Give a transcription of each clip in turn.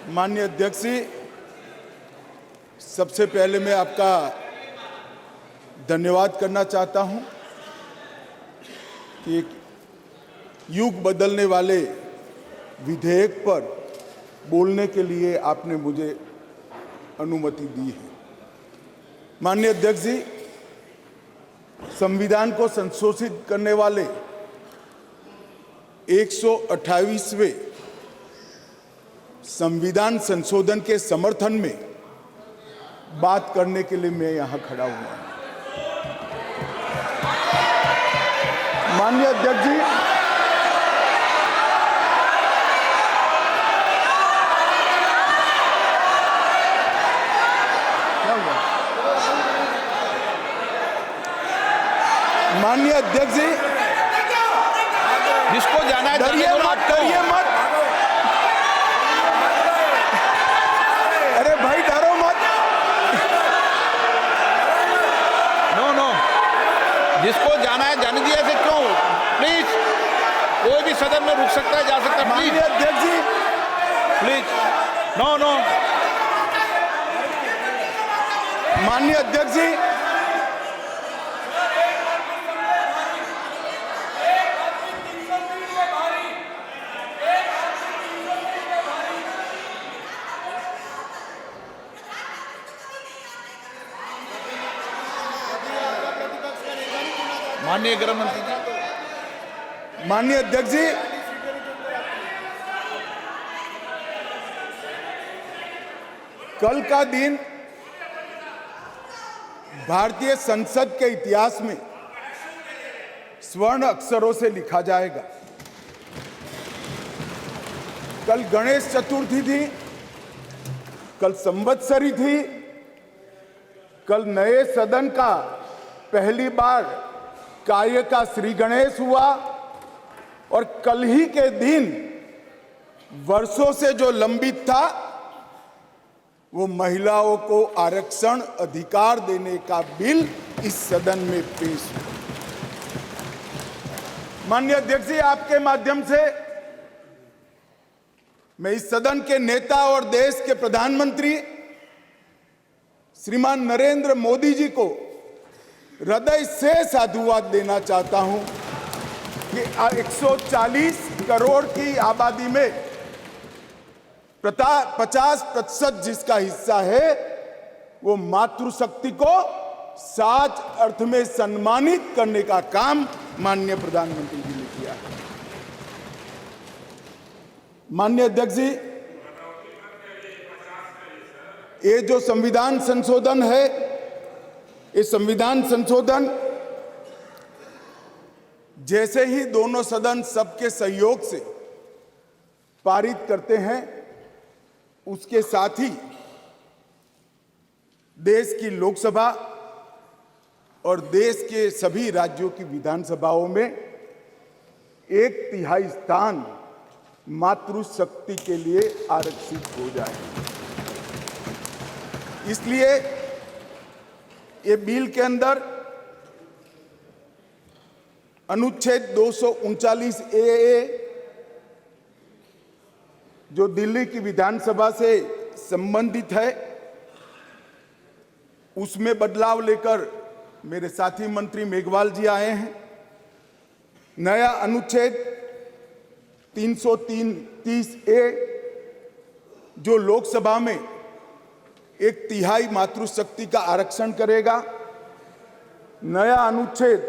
माननीय अध्यक्ष जी, सबसे पहले मैं आपका धन्यवाद करना चाहता हूं कि एक युग बदलने वाले विधेयक पर बोलने के लिए आपने मुझे अनुमति दी है। माननीय अध्यक्ष जी, संविधान को संशोधित करने वाले 128वें संविधान संशोधन के समर्थन में बात करने के लिए मैं यहां खड़ा हुआ हूं। माननीय अध्यक्ष जी, क्या हुआ? माननीय अध्यक्ष जी, जिसको जाना है डरिए मत, डरिए मत। अरे भाई डरो मत। नो, जिसको जाना है जाने दिया से क्यों? प्लीज, कोई भी सदन में रुक सकता है, जा सकता है। माननीय अध्यक्ष जी, प्लीज, नो। माननीय अध्यक्ष जी, माननीय गृह मंत्री जी। माननीय अध्यक्ष जी, कल का दिन भारतीय संसद के इतिहास में स्वर्ण अक्षरों से लिखा जाएगा। कल गणेश चतुर्थी थी, कल संवत्सरी थी, कल नए सदन का पहली बार कार्य का श्री गणेश हुआ और कल ही के दिन वर्षों से जो लंबित था वो महिलाओं को आरक्षण अधिकार देने का बिल इस सदन में पेश हुआ। माननीय अध्यक्ष जी, आपके माध्यम से मैं इस सदन के नेता और देश के प्रधानमंत्री श्रीमान नरेंद्र मोदी जी को हृदय से साधुवाद देना चाहता हूं कि 140 करोड़ की आबादी में 50% जिसका हिस्सा है वो मातृशक्ति को सच अर्थ में सम्मानित करने का काम माननीय प्रधानमंत्री जी ने किया है। माननीय अध्यक्ष जी, ये जो संविधान संशोधन है, ये संविधान संशोधन जैसे ही दोनों सदन सबके सहयोग से पारित करते हैं, उसके साथ ही देश की लोकसभा और देश के सभी राज्यों की विधानसभाओं में 1/3 स्थान मातृशक्ति के लिए आरक्षित हो जाए। इसलिए ये बिल के अंदर अनुच्छेद 239 ए जो दिल्ली की विधानसभा से संबंधित है, उसमें बदलाव लेकर मेरे साथी मंत्री मेघवाल जी आए हैं। नया अनुच्छेद 330 ए जो लोकसभा में 1/3 मातृशक्ति का आरक्षण करेगा। नया अनुच्छेद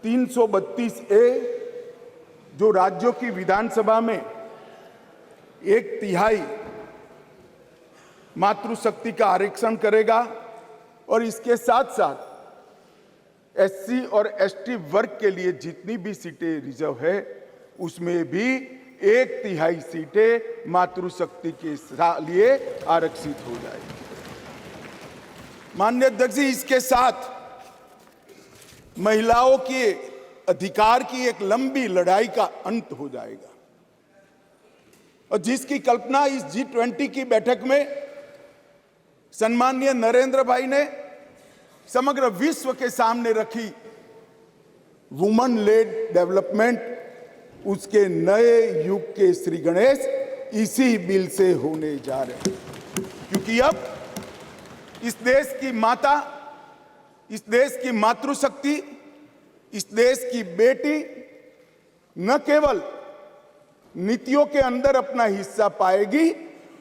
332 ए जो राज्यों की विधानसभा में 1/3 मातृशक्ति का आरक्षण करेगा और इसके साथ साथ एससी और एसटी वर्ग के लिए जितनी भी सीटें रिजर्व है उसमें भी 1/3 सीटें मातृशक्ति के लिए आरक्षित हो जाएगी। माननीय अध्यक्ष जी, इसके साथ महिलाओं के अधिकार की एक लंबी लड़ाई का अंत हो जाएगा और जिसकी कल्पना इस G20 की बैठक में सम्माननीय नरेंद्र भाई ने समग्र विश्व के सामने रखी, वुमन लेड डेवलपमेंट, उसके नए युग के श्री गणेश इसी बिल से होने जा रहे हैं। क्योंकि अब इस देश की माता, इस देश की मातृशक्ति, इस देश की बेटी न केवल नीतियों के अंदर अपना हिस्सा पाएगी,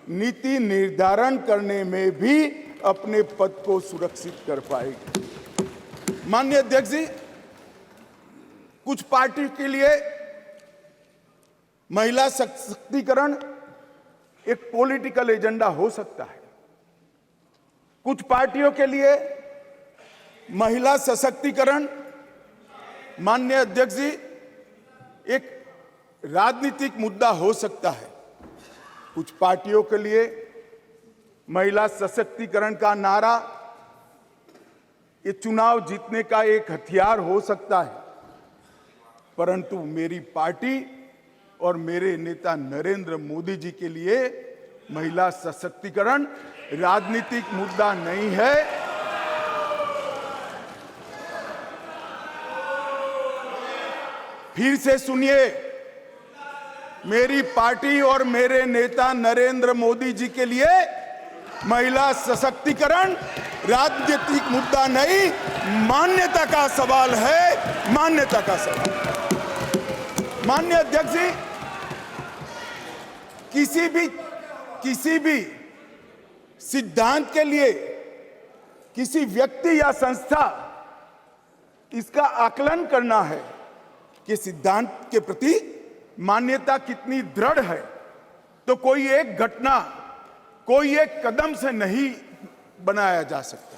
नीति निर्धारण करने में भी अपने पद को सुरक्षित कर पाएगी। माननीय अध्यक्ष जी, कुछ पार्टी के लिए महिला सशक्तिकरण एक पॉलिटिकल एजेंडा हो सकता है। कुछ पार्टियों के लिए महिला सशक्तिकरण, माननीय अध्यक्ष जी, एक राजनीतिक मुद्दा हो सकता है। कुछ पार्टियों के लिए महिला सशक्तिकरण का नारा ये चुनाव जीतने का एक हथियार हो सकता है। परंतु मेरी पार्टी और मेरे नेता नरेंद्र मोदी जी के लिए महिला सशक्तिकरण राजनीतिक मुद्दा नहीं है। फिर से सुनिए, मेरी पार्टी और मेरे नेता नरेंद्र मोदी जी के लिए महिला सशक्तिकरण राजनीतिक मुद्दा नहीं, मान्यता का सवाल है, मान्यता का सवाल। माननीय अध्यक्ष जी, किसी भी सिद्धांत के लिए किसी व्यक्ति या संस्था इसका आकलन करना है कि सिद्धांत के प्रति मान्यता कितनी दृढ़ है, तो कोई एक घटना, कोई एक कदम से नहीं बनाया जा सकता।